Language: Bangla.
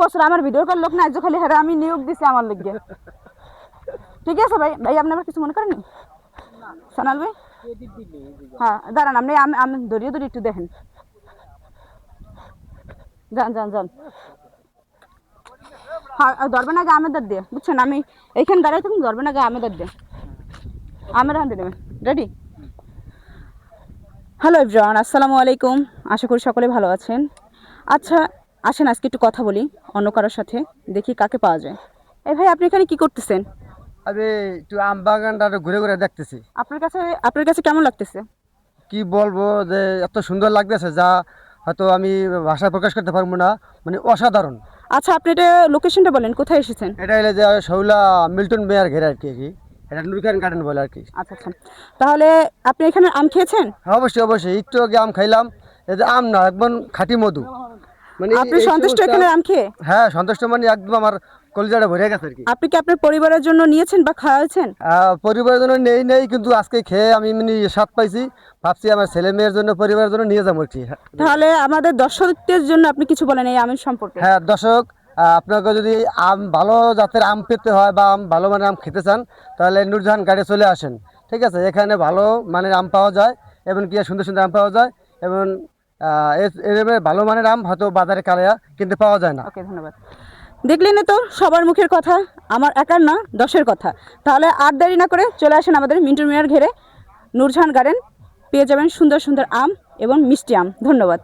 বছর আমার ভিডিও কল লোক না আজ খালি হেরা আমি নিয়োগ দিছি আমার লিগে। ঠিক আছে ভাই, ভাই আপনি আবার কিছু মনে করেন সানাল ভাই? হ্যাঁ দাঁড়ান, আপনি আমি ধরিয়ে ধরি একটু দেখেন। যান যান যান। হ্যাঁ ধরবেন আগে আমেদার দিয়ে, বুঝছেন? আমি এইখানে দাঁড়াই থাকুন, ধরবেন আগে আমেদার দিয়ে, আমের হাতে দেবেন। রেডি? হ্যালো এভরিওয়ান, আসসালামু আলাইকুম। আশা করি সকলে ভালো আছেন। আচ্ছা আসেন আজকে একটু কথা বলি অন্য কারোর সাথে, দেখি কাকে পাওয়া যায়। এই ভাই আপনি এখানে কি করতেছেন? আমি একটু আম বাগানটা ঘুরে ঘুরে দেখতেছি। আপনার কাছে কেমন লাগতেছে? কি বলবো যে এত সুন্দর লাগতেছে যা হয়তো আমি ভাষায় প্রকাশ করতে পারবো না, মানে অসাধারণ। আচ্ছা আপনি এটা লোকেশনটা বলেন, কোথায় এসেছেন? এটা হলো যে শৌলা মিল্টন মেয়ার ঘেরা আর কি এটা নুরখান গার্ডেন বলে আর কি। আচ্ছা আচ্ছা, তাহলে আপনি এখানে আম খেয়েছেন? হ্যাঁ, অবশ্যই অবশ্যই, একটু আগে আম খাইলাম। এই যে আম না, একদম খাঁটি মধু। মানে আপনি এই সন্তুষ্ট সমস্ত এখানে আম খেয়ে? হ্যাঁ সন্তুষ্ট, মানে একদম আমার কলিজাটা ভরে গেছে আর কি। আপনি কি আপনার পরিবারের জন্য নিয়েছেন বা খাওয়াচ্ছেন? পরিবারের জন্য নেই নেই, কিন্তু আজকে খেয়ে আমি মানে স্বাদ পাইছি। ভাবছি আমার ছেলে মেয়ের জন্য, পরিবারের জন্য নিয়ে যাবো আর কি। তাহলে আমাদের দর্শকদের জন্য আপনি কিছু বলেন এই আমের সম্পর্কে। হ্যাঁ দর্শক, আপনাকে যদি আম ভালো জাতের আম পেতে হয় বা ভালো মানের আম খেতে চান, তাহলে নূরজাহান গাড়ি চলে আসেন। ঠিক আছে, এখানে ভালো মানের আম পাওয়া যায় এবং কি সুন্দর সুন্দর আম পাওয়া যায়। এবং ভালো মানের আম হয়তো বাজারে কালেয়া কিন্তু পাওয়া যায় না। ওকে ধন্যবাদ। দেখলেন তো সবার মুখের কথা, আমার একার না 10-এর কথা। তাহলে আর দেরি না করে চলে আসেন আমাদের মিন্টু মিয়ার ঘেরে, নূরজাহান গার্ডেন। পেয়ে যাবেন সুন্দর সুন্দর আম এবং মিষ্টি আম। ধন্যবাদ।